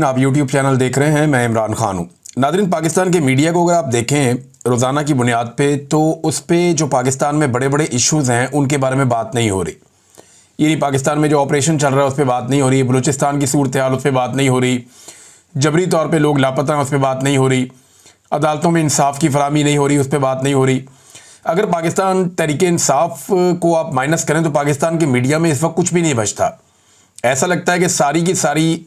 आप YouTube channel देख रहे हैं, मैं इमरान खान हूँ। नाज़रीन, पाकिस्तान के मीडिया को अगर आप देखें रोज़ाना की बुनियाद पे, तो उस पे जो पाकिस्तान में बड़े बड़े इश्यूज़ हैं उनके बारे में बात नहीं हो रही। ये नहीं, पाकिस्तान में जो ऑपरेशन चल रहा है उस पर बात नहीं हो रही, बलूचिस्तान की सूरत हाल उस पर बात नहीं हो रही, जबरी तौर पर लोग लापता हैं उस पर बात नहीं हो रही, अदालतों में इंसाफ की फराहमी नहीं हो रही, उस पर बात नहीं हो रही। अगर पाकिस्तान तहरीक इंसाफ को आप माइनस करें तो पाकिस्तान के मीडिया में इस वक्त कुछ भी नहीं बचता। ऐसा लगता है कि सारी की सारी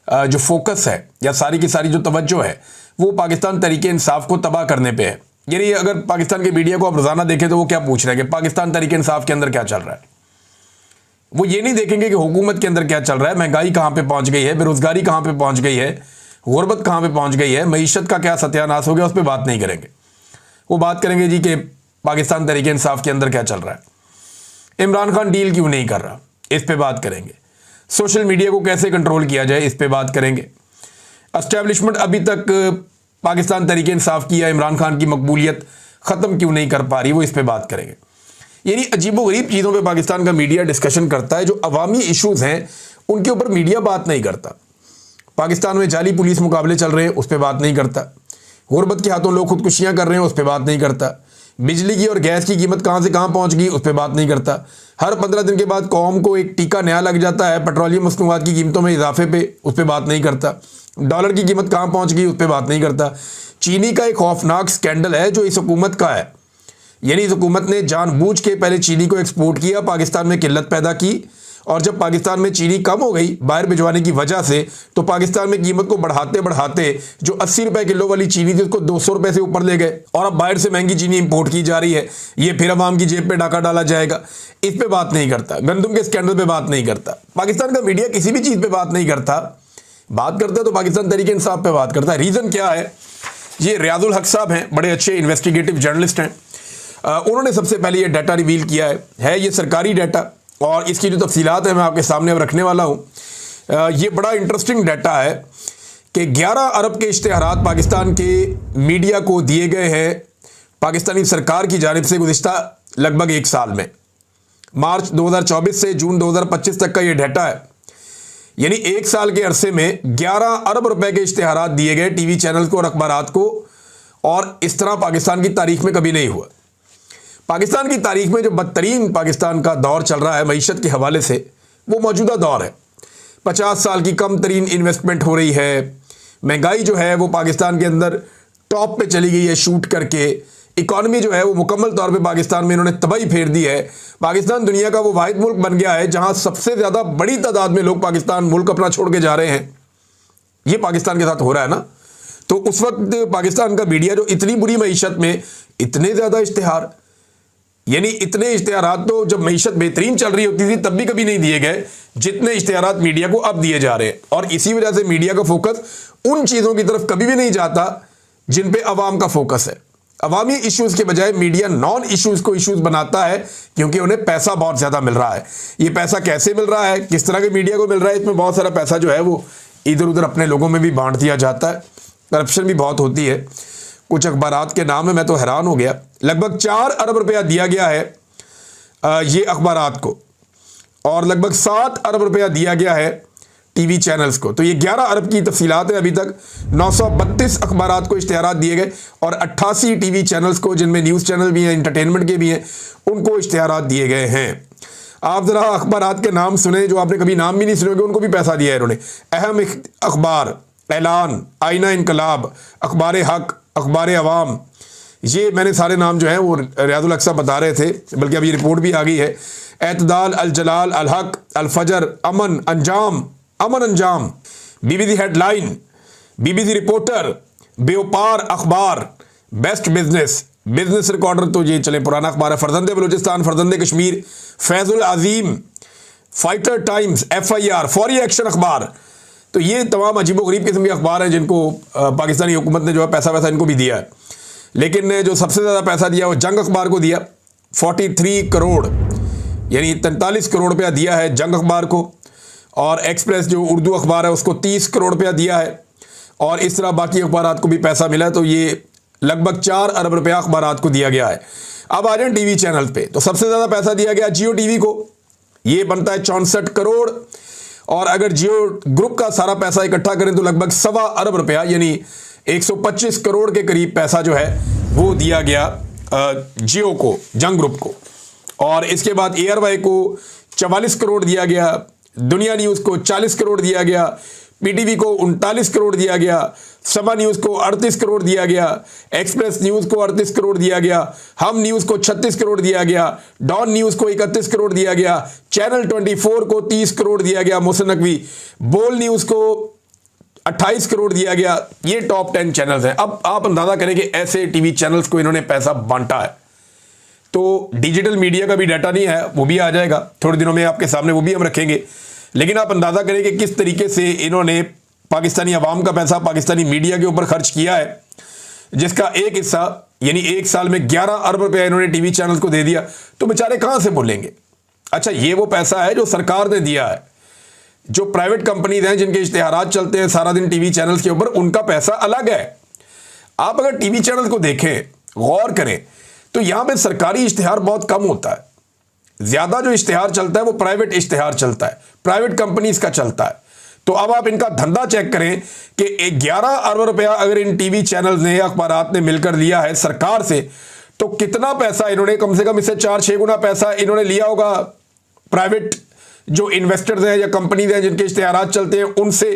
जो फोकस है या सारी की सारी जो तवज्जो है वो पाकिस्तान तहरीक इंसाफ को तबाह करने पे है। यानी अगर पाकिस्तान के मीडिया को आप रोज़ाना देखें तो वो क्या पूछ रहे हैं कि पाकिस्तान तहरीक इंसाफ के अंदर क्या चल रहा है। वो ये नहीं देखेंगे कि हुकूमत के अंदर क्या चल रहा है, महंगाई कहाँ पे पहुँच गई है, बेरोज़गारी कहाँ पे पहुँच गई है, गुरबत कहाँ पे पहुँच गई है, मईशत का क्या सत्यानाश हो गया, उस पर बात नहीं करेंगे। वो बात करेंगे जी कि पाकिस्तान तहरीक इंसाफ के अंदर क्या चल रहा है, इमरान खान डील क्यों नहीं कर रहा, इस पर बात करेंगे। सोशल मीडिया को कैसे कंट्रोल किया जाए, इस पे बात करेंगे। एस्टैब्लिशमेंट अभी तक पाकिस्तान तहरीक इंसाफ की या इमरान खान की मकबूलियत ख़त्म क्यों नहीं कर पा रही, वो इस पे बात करेंगे। यानी अजीबोगरीब चीज़ों पे पाकिस्तान का मीडिया डिस्कशन करता है। जो अवामी इश्यूज़ हैं उनके ऊपर मीडिया बात नहीं करता। पाकिस्तान में जाली पुलिस मुकाबले चल रहे हैं, उस पर बात नहीं करता। गुरबत के हाथों लोग खुदकुशियाँ कर रहे हैं, उस पर बात नहीं करता। बिजली की और गैस की कीमत कहाँ से कहाँ पहुँच गई, उस पर बात नहीं करता। हर 15 दिन के बाद कौम को एक टीका नया लग जाता है पेट्रोलियम मसनूआत की कीमतों में इजाफे पे, उस पर बात नहीं करता। डॉलर की कीमत कहाँ पहुँच गई, उस पर बात नहीं करता। चीनी का एक खौफनाक स्कैंडल है जो इस हुकूमत का है। यानी इस हुकूमत ने जानबूझ के पहले चीनी को एक्सपोर्ट किया, पाकिस्तान में किल्लत पैदा की, और जब पाकिस्तान में चीनी कम हो गई बाहर भिजवाने की वजह से, तो पाकिस्तान में कीमत को बढ़ाते बढ़ाते जो 80 रुपए किलो वाली चीनी थी उसको 200 रुपए से ऊपर ले गए, और अब बाहर से महंगी चीनी इंपोर्ट की जा रही है। ये फिर अवाम की जेब पे डाका डाला जाएगा, इस पे बात नहीं करता। गंदम के स्कैंडल पे बात नहीं करता। पाकिस्तान का मीडिया किसी भी चीज़ पे बात नहीं करता। बात करता है तो पाकिस्तान तहरीक इंसाफ पे बात करता है। रीज़न क्या है? ये रियाजुल हक साहब हैं, बड़े अच्छे इन्वेस्टिगेटिव जर्नलिस्ट हैं। उन्होंने सबसे पहले ये डाटा रिवील किया है ये सरकारी डाटा, और इसकी जो तफसीलात है मैं आपके सामने अब रखने वाला हूँ। ये बड़ा इंटरेस्टिंग डाटा है कि 11 अरब के इश्तिहारात पाकिस्तान के मीडिया को दिए गए हैं पाकिस्तानी सरकार की जानिब से गुज़िश्ता लगभग एक साल में। मार्च 2024 से जून 2025 तक का ये डाटा है। यानी एक साल के अरसे में 11 अरब रुपए के इश्तिहारात दिए गए टीवी चैनल को और अखबारात को, और इस तरह पाकिस्तान की तारीख में कभी नहीं हुआ। पाकिस्तान की तारीख में जो बदतरीन पाकिस्तान का दौर चल रहा है मईशत के हवाले से, वो मौजूदा दौर है। 50 साल की कम तरीन इन्वेस्टमेंट हो रही है। महंगाई जो है वो पाकिस्तान के अंदर टॉप पे चली गई है शूट करके। इकॉनमी जो है वो मुकम्मल तौर पे पाकिस्तान में इन्होंने तबाही फेर दी है। पाकिस्तान दुनिया का वो वाहिद मुल्क बन गया है जहाँ सबसे ज़्यादा बड़ी तादाद में लोग पाकिस्तान मुल्क अपना छोड़ के जा रहे हैं। ये पाकिस्तान के साथ हो रहा है ना। तो उस वक्त पाकिस्तान का मीडिया जो इतनी बुरी मईशत में इतने ज़्यादा इश्तिहार, यानी इतने इश्तिहारात तो जब मईशत बेहतरीन चल रही होती थी तब भी कभी नहीं दिए गए जितने इश्तिहारात मीडिया को अब दिए जा रहे हैं। और इसी वजह से मीडिया का फोकस उन चीज़ों की तरफ कभी भी नहीं जाता जिन पे अवाम का फोकस है। अवामी इश्यूज़ के बजाय मीडिया नॉन इश्यूज़ को इश्यूज़ बनाता है, क्योंकि उन्हें पैसा बहुत ज़्यादा मिल रहा है। ये पैसा कैसे मिल रहा है, किस तरह के मीडिया को मिल रहा है, इसमें बहुत सारा पैसा जो है वो इधर उधर अपने लोगों में भी बांट दिया जाता है। करप्शन भी बहुत होती है। कुछ अखबारात के नाम है, मैं तो हैरान हो गया। लगभग 4 अरब रुपया दिया गया है ये अखबारात को, और लगभग 7 अरब रुपया दिया गया है टीवी चैनल्स को। तो ये 11 अरब की तफसीलात है। अभी तक 932 अखबारात को इश्तिहारात दिए गए, और 88 टीवी चैनल्स को, जिनमें न्यूज़ चैनल भी हैं, इंटरटेनमेंट के भी हैं, उनको इश्तिहारात दिए गए हैं। आप ज़रा अखबारात के नाम सुने जो आपने कभी नाम भी नहीं सुने होंगे, उनको भी पैसा दिया है इन्होंने। अहम अखबार, ऐलान, आईना इनकलाब, अखबार हक, अखबार अवाम, ये मैंने सारे नाम जो हैं वो रियाजुल हक साहब बता रहे थे, बल्कि अभी रिपोर्ट भी आ गई है। एतदाल, अल जलाल, अल हक, अल फजर, अमन अंजाम, अमन अंजाम, बीबीसी हेडलाइन, बीबीसी रिपोर्टर, बेवपार अखबार, बेस्ट बिजनेस, बिजनेस रिकॉर्डर, तो ये चले पुराना अखबार है, फरजंदे बलूचिस्तान, फरजंदे कश्मीर, फैजुल अजीम, फाइटर टाइम्स, FIR, फौरी एक्शन अखबार। तो ये तमाम अजीबोगरीब किस्म के अखबार हैं जिनको पाकिस्तानी हुकूमत ने जो है पैसा वैसा इनको भी दिया है। लेकिन जो सबसे ज़्यादा पैसा दिया वो जंग अखबार को दिया, 43 करोड़, यानी 43 करोड़ रुपया दिया है जंग अखबार को। और एक्सप्रेस जो उर्दू अखबार है उसको 30 करोड़ रुपया दिया है, और इस तरह बाकी अखबारात को भी पैसा मिला है। तो ये लगभग 4 अरब रुपया अखबारात को दिया गया है। अब आ जाए टीवी चैनल पे, तो सबसे ज़्यादा पैसा दिया गया जियो टीवी को, ये बनता है 64 करोड़। और अगर जियो ग्रुप का सारा पैसा इकट्ठा करें तो लगभग 1.25 अरब रुपया यानी 125 करोड़ के करीब पैसा जो है वो दिया गया जियो को, जंग ग्रुप को। और इसके बाद एयरवाई को 44 करोड़ दिया गया, दुनिया न्यूज़ को 40 करोड़ दिया गया, पीटीवी को 39 करोड़ दिया गया, समा न्यूज़ को 38 करोड़ दिया गया, एक्सप्रेस न्यूज़ को 38 करोड़ दिया गया, हम न्यूज़ को 36 करोड़ दिया गया, डॉन न्यूज़ को 31 करोड़ दिया गया, चैनल 24 को 30 करोड़ दिया गया, मुहसिन नकवी, बोल न्यूज़ को 28 करोड़ दिया गया। ये टॉप 10 चैनल्स हैं। अब आप अंदाजा करें कि ऐसे टीवी चैनल्स को इन्होंने पैसा बांटा है। तो डिजिटल मीडिया का भी डाटा नहीं है, वो भी आ जाएगा थोड़े दिनों में आपके सामने, वो भी हम रखेंगे। लेकिन आप अंदाजा करें कि किस तरीके से इन्होंने पाकिस्तानी अवाम का पैसा पाकिस्तानी मीडिया के ऊपर खर्च किया है, जिसका एक हिस्सा यानी एक साल में 11 अरब रुपया इन्होंने टीवी चैनल्स को दे दिया। तो बेचारे कहां से बोलेंगे। अच्छा, ये वो पैसा है जो सरकार ने दिया है। जो प्राइवेट कंपनीज हैं जिनके इश्तिहारात चलते हैं सारा दिन टीवी चैनल्स के ऊपर, उनका पैसा अलग है। आप अगर टीवी चैनल्स को देखें, गौर करें, तो यहां पे सरकारी इश्तिहार बहुत कम होता है। ज्यादा जो इश्तिहार चलता है वो प्राइवेट इश्तिहार चलता है, प्राइवेट कंपनीज का चलता है। तो अब आप इनका धंधा चेक करें कि 11 अरब रुपया अगर इन टीवी चैनल्स ने, अखबारात ने मिलकर लिया है सरकार से, तो कितना पैसा इन्होंने, कम से कम इससे 4-6 गुना पैसा इन्होंने लिया होगा प्राइवेट जो इन्वेस्टर्स हैं या कंपनीज हैं जिनके इश्तिहारात चलते हैं उनसे।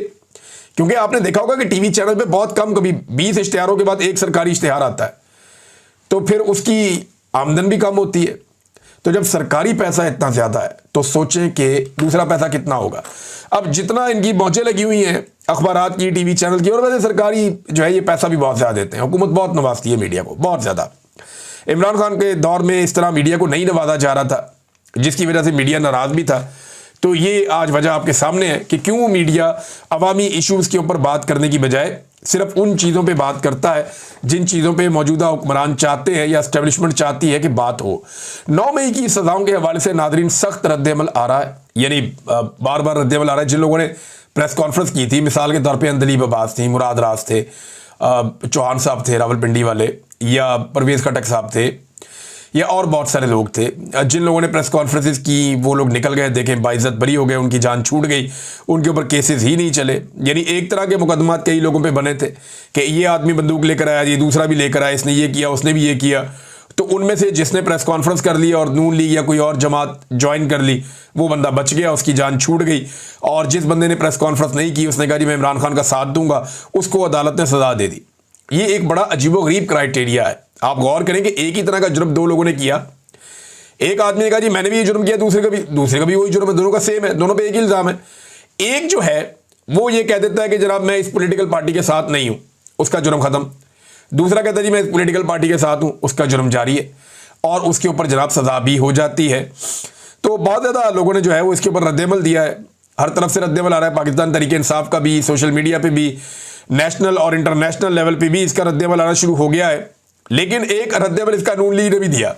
क्योंकि आपने देखा होगा कि टीवी चैनल पे बहुत कम, कभी 20 इश्तिहारों के बाद एक सरकारी इश्तिहार आता है, तो फिर उसकी आमदन भी कम होती है। तो जब सरकारी पैसा इतना ज्यादा है तो सोचें कि दूसरा पैसा कितना होगा। अब जितना इनकी मौजें लगी हुई हैं अखबारात की, टीवी चैनल की, और वैसे सरकारी जो है ये पैसा भी बहुत ज्यादा देते हैं। हुकूमत बहुत नवाजती है मीडिया को, बहुत ज्यादा। इमरान खान के दौर में इस तरह मीडिया को नहीं नवाजा जा रहा था, जिसकी वजह से मीडिया नाराज भी था। तो ये आज वजह आपके सामने है कि क्यों मीडिया अवामी इश्यूज के ऊपर बात करने की बजाय सिर्फ उन चीज़ों पे बात करता है जिन चीज़ों पे मौजूदा हुक्मरान चाहते हैं या एस्टेब्लिशमेंट चाहती है कि बात हो। 9 मई की सजाओं के हवाले से नादरीन सख्त रद्द-ए-अमल आ रहा है, यानी बार बार रद्द-ए-अमल आ रहा है। जिन लोगों ने प्रेस कॉन्फ्रेंस की थी, मिसाल के तौर पर अंदलीब अब्बास थी, मुराद राज थे, चौहान साहब थे रावलपिंडी वाले, या परवेज़ खटक साहब थे, या और बहुत सारे लोग थे, जिन लोगों ने प्रेस कॉन्फ्रेंसेस की वो लोग निकल गए, देखें बाइज्जत बरी हो गए, उनकी जान छूट गई, उनके ऊपर केसेस ही नहीं चले। यानी एक तरह के मुकदमात कई लोगों पे बने थे कि ये आदमी बंदूक लेकर आया, ये दूसरा भी लेकर आया, इसने ये किया, उसने भी ये किया। तो उनमें से जिसने प्रेस कॉन्फ्रेंस कर ली और नून लीग या कोई और जमात ज्वाइन कर ली, वो बंदा बच गया, उसकी जान छूट गई। और जिस बंदे ने प्रेस कॉन्फ्रेंस नहीं की, उसने कहा जी मैं इमरान खान का साथ दूंगा, उसको अदालत ने सजा दे दी। ये एक बड़ा अजीबोगरीब क्राइटेरिया है। आप गौर करें कि एक ही तरह का जुर्म 2 लोगों ने किया। एक आदमी ने कहा जी मैंने भी ये जुर्म किया, दूसरे का भी वही जुर्म है, दोनों का सेम है, दोनों पे एक ही इल्जाम है। एक जो है वो ये कह देता है कि जनाब मैं इस पॉलिटिकल पार्टी के साथ नहीं हूं, उसका जुर्म खत्म। दूसरा कहता है जी मैं इस पॉलिटिकल पार्टी के साथ हूं, उसका जुर्म जारी है, और उसके ऊपर जनाब सजा भी हो जाती है। तो बहुत ज्यादा लोगों ने जो है वो इसके ऊपर रद्द-ए-अमल दिया है। हर तरफ से रद्द-ए-अमल आ रहा है, पाकिस्तान तहरीक इंसाफ का भी, सोशल मीडिया पे भी, नेशनल और इंटरनेशनल लेवल पे भी इसका रद्द-ए-अमल आना शुरू हो गया है। लेकिन एक रद्द-ए-अमल इसका नून लीग ने भी दिया।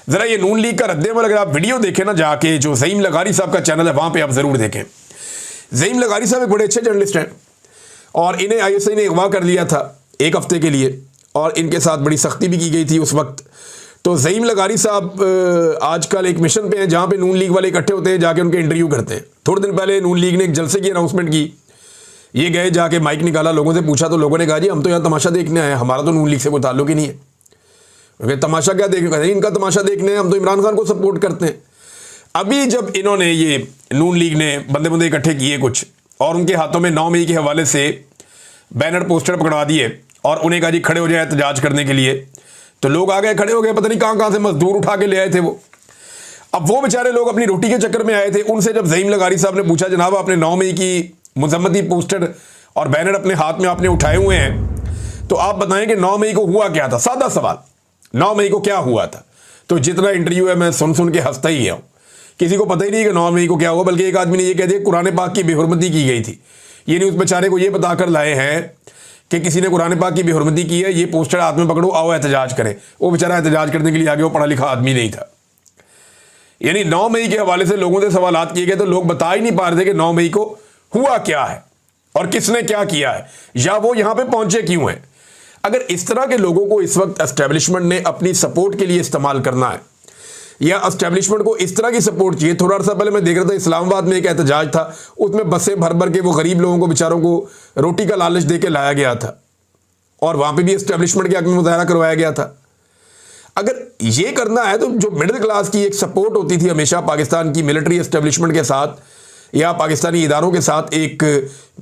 जरा ये नून लीग का रद्द-ए-अमल अगर आप वीडियो देखें ना, जाके जो ज़हीम लगारी साहब का चैनल है वहां पे आप जरूर देखें। ज़हीम लगारी साहब एक बड़े अच्छे जर्नलिस्ट हैं और इन्हें ISI ने अगवा कर लिया था 1 हफ्ते के लिए, और इनके साथ बड़ी सख्ती भी की गई थी उस वक्त। तो ज़हीम लगारी साहब आजकल एक मिशन पे हैं जहां पे नून लीग वाले इकट्ठे होते हैं, जाके उनके इंटरव्यू करते हैं। थोड़े दिन पहले नून लीग ने एक जलसे की अनाउंसमेंट की, ये गए, जाके माइक निकाला, लोगों से पूछा, तो लोगों ने कहा जी हम तो यहाँ तमाशा देखने आए, हमारा तो नून लीग से कोई ताल्लुक ही नहीं है। तमाशा क्या देखने, इनका तमाशा देखने, हम तो इमरान खान को सपोर्ट करते हैं। अभी जब इन्होंने ये नून लीग ने बंदे बंदे इकट्ठे किए कुछ, और उनके हाथों में 9 मई के हवाले से बैनर पोस्टर पकड़ा दिए और उन्हें कहा जी खड़े हो जाए एहतजाज करने के लिए, तो लोग आ गए, खड़े हो गए, पता नहीं कहां से मजदूर उठा के ले आए थे वो। अब वो बेचारे लोग अपनी रोटी के चक्कर में आए थे। उनसे जब ज़हीम लगारी साहब ने पूछा जनाब आपने 9 मई की मुजम्मती पोस्टर और बैनर अपने हाथ में आपने उठाए हुए हैं, तो आप बताएं कि 9 मई को हुआ क्या था। सादा सवाल, 9 मई को क्या हुआ था। तो जितना इंटरव्यू है मैं सुन के हंसता ही गया हूं, किसी को पता ही नहीं कि 9 मई को क्या हुआ। बल्कि एक आदमी ने यह कह दिया कुरान पाक की बेहुरमती की गई थी। ये न्यूज़ बेचारे को ये बताकर लाए हैं कि किसी ने कुरान पाक की बेहुरमती की है, ये पोस्टर हाथ में पकड़ो, आओ एहतजाज करें। वो बेचारा एहतजाज करने के लिए आगे, वो पढ़ा लिखा आदमी नहीं था। यानी 9 मई के हवाले से लोगों से सवालात किए गए तो लोग बता ही नहीं पा रहे थे कि 9 मई को हुआ क्या है और किसने क्या किया है, या वो यहां पे पहुंचे क्यों हैं। अगर इस तरह के लोगों को इस वक्त एस्टेब्लिशमेंट ने अपनी सपोर्ट के लिए इस्तेमाल करना है, या एस्टेब्लिशमेंट को इस तरह की सपोर्ट चाहिए। थोड़ा सा पहले मैं देख रहा था इस्लामाबाद में एक एहतजाज था, उसमें बसें भर भर के वो गरीब लोगों को बेचारों को रोटी का लालच दे के लाया गया था और वहां पे भी एस्टेब्लिशमेंट के हक में मुजाहरा करवाया गया था। अगर ये करना है तो जो मिडिल क्लास की एक सपोर्ट होती थी हमेशा पाकिस्तान की मिलिट्री एस्टेब्लिशमेंट के साथ या पाकिस्तानी इदारों के साथ, एक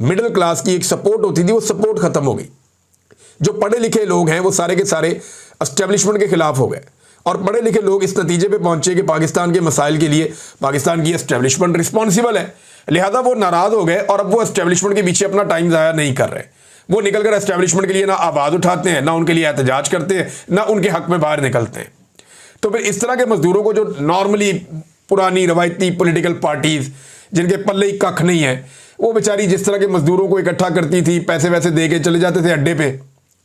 मिडिल क्लास की एक सपोर्ट होती थी, वो सपोर्ट खत्म हो गई। जो पढ़े लिखे लोग हैं वो सारे के सारे एस्टेब्लिशमेंट के खिलाफ हो गए और पढ़े लिखे लोग इस नतीजे पे पहुंचे कि पाकिस्तान के मसाइल के लिए पाकिस्तान की एस्टेब्लिशमेंट रिस्पॉन्सिबल है, लिहाजा वो नाराज हो गए और अब वो एस्टेब्लिशमेंट के पीछे अपना टाइम ज़ाया नहीं कर रहे। वो निकलकर एस्टेब्लिशमेंट के लिए ना आवाज़ उठाते हैं, ना उनके लिए एहतजाज करते हैं, ना उनके हक में बाहर निकलते हैं। तो फिर इस तरह के मजदूरों को, जो नॉर्मली पुरानी रवायती पॉलिटिकल पार्टीज जिनके पल्ले ही कख नहीं है, वो बेचारी जिस तरह के मजदूरों को इकट्ठा करती थी, पैसे वैसे दे के चले जाते थे अड्डे पे,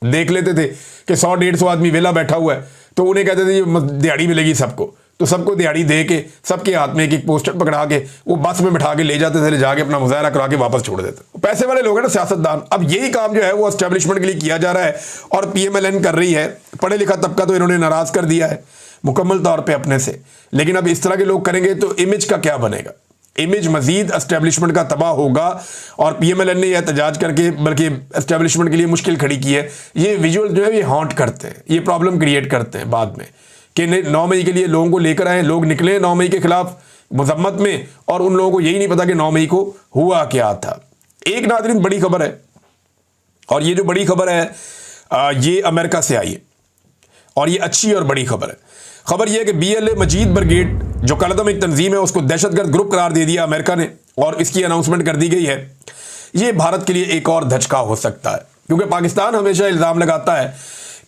देख लेते थे कि 100-150 आदमी वेला बैठा हुआ है, तो उन्हें कहते थे ये दिहाड़ी मिलेगी सबको, तो सबको दिहाड़ी दे के सबके हाथ में एक एक पोस्टर पकड़ा के वो बस में बिठा के ले जाते थे, ले जाके अपना मुजाहरा करा के वापस छोड़ देते। पैसे वाले लोग हैं ना, सियासतदान। अब यही काम जो है वो एस्टेब्लिशमेंट के लिए किया जा रहा है और PMLN कर रही है। पढ़े लिखा तबका तो इन्होंने नाराज कर दिया है मुकम्मल तौर पर अपने से, लेकिन अब इस तरह के लोग करेंगे तो इमेज का क्या बनेगा? इमेज मजीद एस्टेब्लिशमेंट का तबाह होगा और PMLN ने यह एहतजाज करके बल्कि एस्टेब्लिशमेंट के लिए मुश्किल खड़ी की है। ये विजुअल जो है ये हॉन्ट करते हैं, ये प्रॉब्लम क्रिएट करते हैं बाद में कि 9 मई के लिए लोगों को लेकर आए, लोग निकले 9 मई के खिलाफ मजम्मत में और उन लोगों को यही नहीं पता कि 9 मई को हुआ क्या था। एक नाज़रीन बड़ी खबर है और ये जो बड़ी खबर है ये अमेरिका से आई है और ये अच्छी और बड़ी खबर है। खबर यह है कि BLA मजीद ब्रिगेड जो कलदम एक तंजीम है उसको दहशतगर्द ग्रुप करार दे दिया अमेरिका ने और इसकी अनाउंसमेंट कर दी गई है। ये भारत के लिए एक और धचका हो सकता है, क्योंकि पाकिस्तान हमेशा इल्ज़ाम लगाता है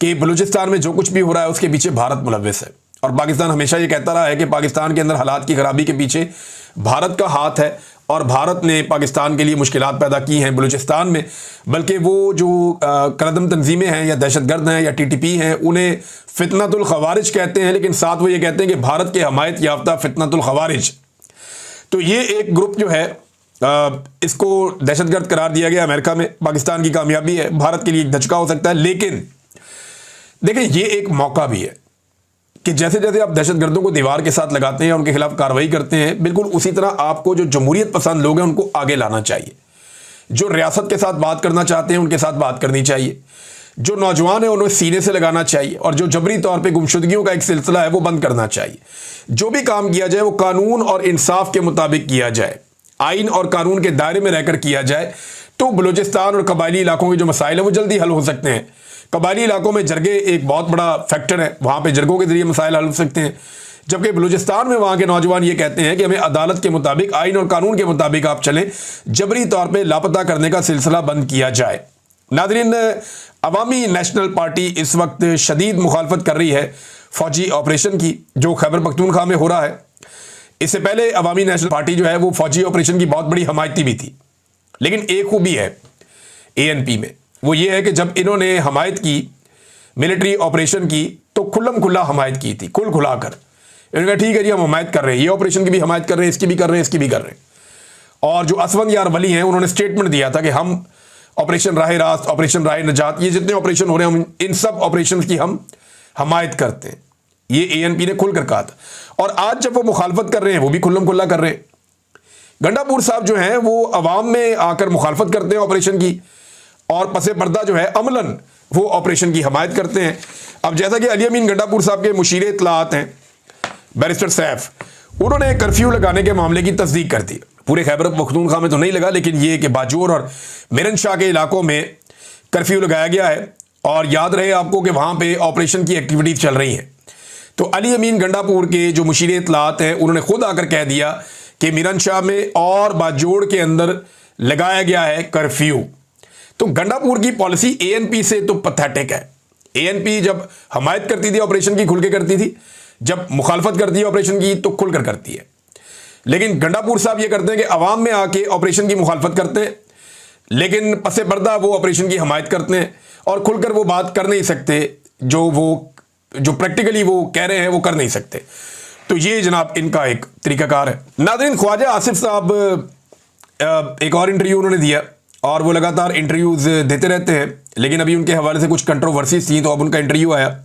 कि बलूचिस्तान में जो कुछ भी हो रहा है उसके पीछे भारत मुलव्विस है और पाकिस्तान हमेशा ये कहता रहा है कि पाकिस्तान के अंदर हालात की खराबी के पीछे भारत का हाथ है और भारत ने पाकिस्तान के लिए मुश्किलात पैदा की हैं बलूचिस्तान में। बल्कि वो जो कलदम तंजीमें हैं या दहशतगर्द हैं या TTP हैं उन्हें फितनतुल खवारिज कहते हैं, लेकिन साथ वो ये कहते हैं कि भारत के हमायत याफ्ता फितनतुल खवारिज। तो ये एक ग्रुप जो है इसको दहशतगर्द करार दिया गया अमेरिका में। पाकिस्तान की कामयाबी है, भारत के लिए एक धचका हो सकता है, लेकिन देखिए ये एक मौका भी है कि जैसे जैसे आप दहशतगर्दों को दीवार के साथ लगाते हैं, उनके खिलाफ कार्रवाई करते हैं, बिल्कुल उसी तरह आपको जो जमहूरियत पसंद लोग हैं उनको आगे लाना चाहिए। जो रियासत के साथ बात करना चाहते हैं उनके साथ बात करनी चाहिए, जो नौजवान है उन्हें सीने से लगाना चाहिए और जो जबरी तौर पे गुमशुदगियों का एक सिलसिला है वो बंद करना चाहिए। जो भी काम किया जाए वो कानून और इंसाफ के मुताबिक किया जाए, आइन और कानून के दायरे में रहकर किया जाए, तो बलूचिस्तान और कबायली इलाकों के जो मसाइल हैं वो जल्दी हल हो सकते हैं। कबायली इलाकों में जरगे एक बहुत बड़ा फैक्टर है, वहाँ पे जरगों के जरिए मसाइल हल हो सकते हैं, जबकि बलूचिस्तान में वहाँ के नौजवान ये कहते हैं कि हमें अदालत के मुताबिक, आइन और कानून के मुताबिक आप चलें, जबरी तौर पे लापता करने का सिलसिला बंद किया जाए। नाज़रीन, अवामी नेशनल पार्टी इस वक्त शदीद मुखालफत कर रही है फौजी ऑपरेशन की जो खैबर पख्तूनख्वा में हो रहा है। इससे पहले अवामी नेशनल पार्टी जो है वो फौजी ऑपरेशन की बहुत बड़ी हमायती भी थी, लेकिन एक खूबी है ANP में, वो ये है कि जब इन्होंने हमायत की मिलिट्री ऑपरेशन की तो खुल्लम खुल्ला हमायत की थी, खुल खुला कर। इन्होंने कहा ठीक है जी हम हमायत कर रहे हैं, ये ऑपरेशन की भी हमायत कर रहे हैं, इसकी भी कर रहे हैं, इसकी भी कर रहे हैं। और जो असवंद यार वली हैं उन्होंने स्टेटमेंट दिया था कि हम ऑपरेशन राह रास्त, ऑपरेशन राह नजात, ये जितने ऑपरेशन हो रहे हैं हम इन सब ऑपरेशन की हम हमायत करते हैं। ये ANP ने खुलकर कहा था और आज जब वो मुखालफत कर रहे हैं वो भी खुल्लम खुल्ला कर रहे हैं। गंडापुर साहब जो हैं वो अवाम में आकर मुखालफत करते हैं ऑपरेशन की और पसे पर्दा जो है अमलन वो ऑपरेशन की हमायत करते हैं। अब जैसा कि अली अमीन गंडापुर साहब के मुशीर इत्तलाआत हैं बैरिस्टर सैफ, उन्होंने कर्फ्यू लगाने के मामले की तस्दीक कर दी। पूरे खैबर पख्तूनख्वा में तो नहीं लगा, लेकिन ये कि बाजोर और मिरनशाह के इलाकों में कर्फ्यू लगाया गया है और याद रहे आपको कि वहाँ पे ऑपरेशन की एक्टिविटीज चल रही हैं। तो अली अमीन गंडापुर के जो मुशीर इत्तलाआत हैं उन्होंने खुद आकर कह दिया कि मिरनशाह में और बाजोड़ के अंदर लगाया गया है कर्फ्यू। तो गंडापुर की पॉलिसी ANP से तो पैथेटिक है। ANP जब हमायत करती थी ऑपरेशन की खुल के करती थी, जब मुखालफत करती है ऑपरेशन की तो खुलकर करती है। लेकिन गंडापुर साहब ये करते हैं कि अवाम में आके ऑपरेशन की मुखालफत करते हैं, लेकिन पसे पर्दा वो ऑपरेशन की हमायत करते हैं और खुलकर वो बात कर नहीं सकते जो प्रैक्टिकली वो कह रहे हैं वो कर नहीं सकते। तो ये जनाब इनका एक तरीकाकार है। नाज़रीन, ख्वाजा आसिफ साहब एक और इंटरव्यू उन्होंने दिया और वो लगातार इंटरव्यूज़ देते रहते हैं, लेकिन अभी उनके हवाले से कुछ कंट्रोवर्सीज थी तो अब उनका इंटरव्यू आया।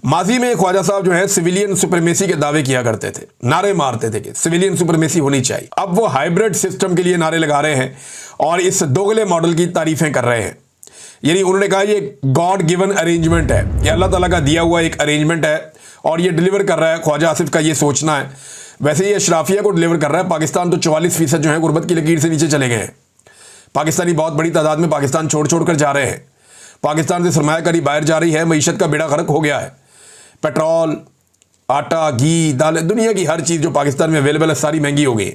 माजी में ख्वाजा साहब जो है सिविलियन सुप्रीमेसी के दावे किया करते थे, नारे मारते थे कि सिविलियन सुप्रीमेसी होनी चाहिए। अब वो हाइब्रिड सिस्टम के लिए नारे लगा रहे हैं और इस दोगले मॉडल की तारीफें कर रहे हैं। यानी उन्होंने कहा ये गॉड गिवन अरेंजमेंट है, ये अल्लाह ताला का दिया हुआ एक अरेंजमेंट है और ये डिलीवर कर रहा है। ख्वाजा आसिफ का ये सोचना है। वैसे ये अशराफिया को डिलीवर कर रहा है। पाकिस्तान तो 44% जो है गुर्बत की लकीर से नीचे चले गए हैं। पाकिस्तानी बहुत बड़ी तादाद में पाकिस्तान छोड़ छोड़ कर जा रहे हैं। पाकिस्तान से सरमायाकारी बाहर जा रही है। मईशत का बेड़ा गर्क हो गया है। पेट्रोल, आटा, घी, दाल, दुनिया की हर चीज़ जो पाकिस्तान में अवेलेबल है सारी महंगी हो गई।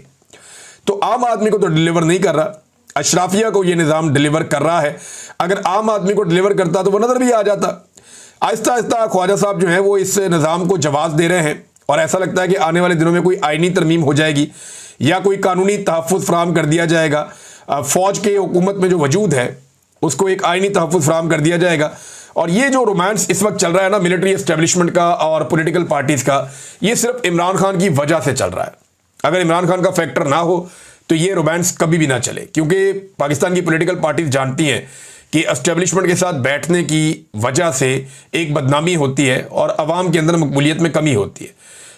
तो आम आदमी को तो डिलीवर नहीं कर रहा, अशराफिया को ये निज़ाम डिलीवर कर रहा है। अगर आम आदमी को डिलीवर करता तो वो नज़र भी आ जाता। आहिस्ता आहिस्ता ख्वाजा साहब जो है वो इस निज़ाम को जवाब दे रहे हैं और ऐसा लगता है कि आने वाले दिनों में कोई आइनी तरमीम हो जाएगी या कोई कानूनी तहफ़्फ़ुज़ फराहम कर दिया जाएगा। फ़ौज के हुकूमत में जो वजूद है उसको एक आइनी तहफ़्फ़ुज़ फराहम कर दिया जाएगा। और ये जो रोमांस इस वक्त चल रहा है ना मिलिट्री एस्टेब्लिशमेंट का और पॉलिटिकल पार्टीज़ का, ये सिर्फ इमरान खान की वजह से चल रहा है। अगर इमरान खान का फैक्टर ना हो तो ये रोमांस कभी भी ना चले, क्योंकि पाकिस्तान की पॉलिटिकल पार्टीज़ जानती हैं कि एस्टेब्लिशमेंट के साथ बैठने की वजह से एक बदनामी होती है और अवाम के अंदर मकबूलियत में कमी होती है।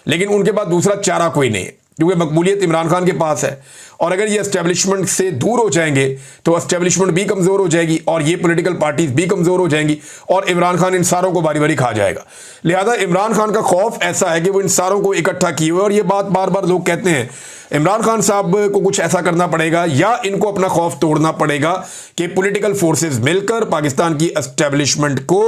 लेकिन उनके पास दूसरा चारा कोई नहीं है, क्योंकि मकबूलियत इमरान खान के पास है। और अगर ये एस्टेब्लिशमेंट से दूर हो जाएंगे तो एस्टेब्लिशमेंट भी कमज़ोर हो जाएगी और ये पॉलिटिकल पार्टीज़ भी कमज़ोर हो जाएंगी और इमरान खान इन सारों को बारी बारी खा जाएगा। लिहाजा इमरान खान का खौफ ऐसा है कि वो इन सारों को इकट्ठा किए हुए, और ये बात बार बार लोग कहते हैं, इमरान खान साहब को कुछ ऐसा करना पड़ेगा या इनको अपना खौफ तोड़ना पड़ेगा कि पॉलिटिकल फोर्सेस मिलकर पाकिस्तान की एस्टेब्लिशमेंट को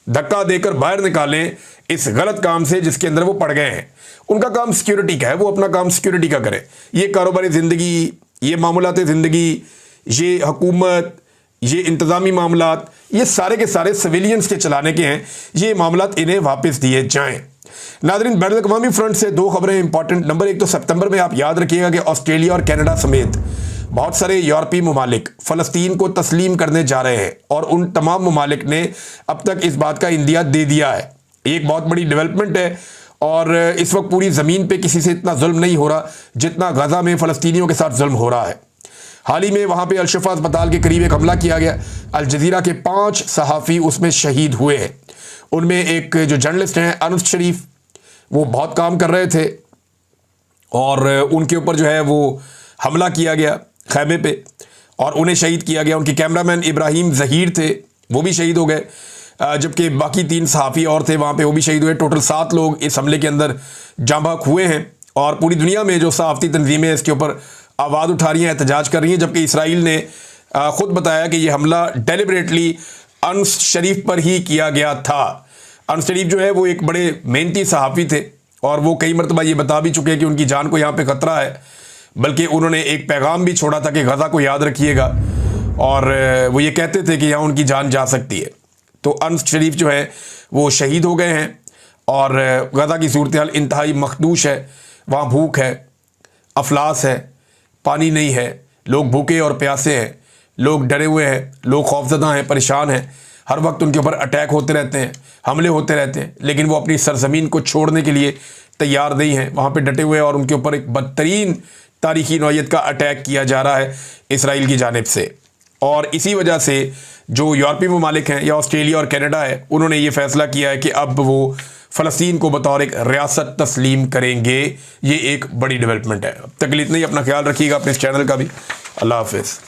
धक्का देकर बाहर निकालें इस गलत काम से जिसके अंदर वो पड़ गए हैं। उनका काम सिक्योरिटी का है, वो अपना काम सिक्योरिटी का करें। ये कारोबारी ज़िंदगी, ये मामलात ज़िंदगी, ये हुकूमत, ये इंतज़ामी मामलात, ये सारे के सारे सिविलियंस के चलाने के हैं। ये मामलात इन्हें वापस दिए जाएं। नाज़रीन, बैनुल अक़वामी फ्रंट से दो खबरें इंपॉर्टेंट। नंबर एक तो सितंबर में आप याद रखिएगा कि ऑस्ट्रेलिया और कनाडा समेत बहुत सारे यूरोपीय ममालिक फ़लस्तीन को तस्लीम करने जा रहे हैं और उन तमाम ममालिक ने अब तक इस बात का इंदिया दे दिया है। एक बहुत बड़ी डेवलपमेंट है और इस वक्त पूरी ज़मीन पे किसी से इतना जुल्म नहीं हो रहा जितना गज़ा में फ़लस्तीनियों के साथ जुल्म हो रहा है। हाल ही में वहाँ पे अल-शिफ़ा अस्पताल के करीब एक हमला किया गया। अल जज़ीरा के 5 सहाफ़ी उसमें शहीद हुए हैं। उनमें एक जो जर्नलिस्ट हैं अनस शरीफ, वो बहुत काम कर रहे थे और उनके ऊपर जो है वो हमला किया गया खैमे पे और उन्हें शहीद किया गया। उनके कैमरामैन इब्राहिम ज़हीर थे, वो भी शहीद हो गए, जबकि बाकी 3 सहाफ़ी और थे वहाँ पे, वो भी शहीद हुए। टोटल 7 लोग इस हमले के अंदर जाँ बहक हुए हैं और पूरी दुनिया में जो सहाफ़ती तंजीमें इसके ऊपर आवाज़ उठा रही हैं, एहतजाज कर रही हैं। जबकि इसराइल ने ख़ुद बताया कि ये हमला डेलिबरेटली अनस शरीफ पर ही किया गया था। अनस शरीफ जो है वो एक बड़े मेहनती सहाफ़ी थे और वो कई मरतबा ये बता भी चुके हैं कि उनकी जान को यहाँ पे ख़तरा है, बल्कि उन्होंने एक पैगाम भी छोड़ा था कि गज़ा को याद रखिएगा और वो ये कहते थे कि यहाँ उनकी जान जा सकती है। तो अनस शरीफ जो है वो शहीद हो गए हैं और गज़ा की सूरत हाल इंतहाई मखदूश है। वहाँ भूख है, अफलास है, पानी नहीं है, लोग भूखे और प्यासे हैं, लोग डरे हुए हैं, लोग खौफजदा हैं, परेशान हैं। हर वक्त उनके ऊपर अटैक होते रहते हैं, हमले होते रहते हैं, लेकिन वो अपनी सरजमीन को छोड़ने के लिए तैयार नहीं हैं। वहाँ पे डटे हुए हैं और उनके ऊपर एक बदतरीन तारीखी नौयत का अटैक किया जा रहा है इसराइल की जानिब से। और इसी वजह से जो यूरोपीय ममालिक हैं या ऑस्ट्रेलिया और कनाडा है, उन्होंने ये फ़ैसला किया है कि अब वो फ़लस्तीन को बतौर एक रियासत तस्लीम करेंगे। ये एक बड़ी डेवलपमेंट है। अब तक इतना ही। अपना ख्याल रखिएगा, अपने इस चैनल का भी। अल्लाह हाफ़िज़।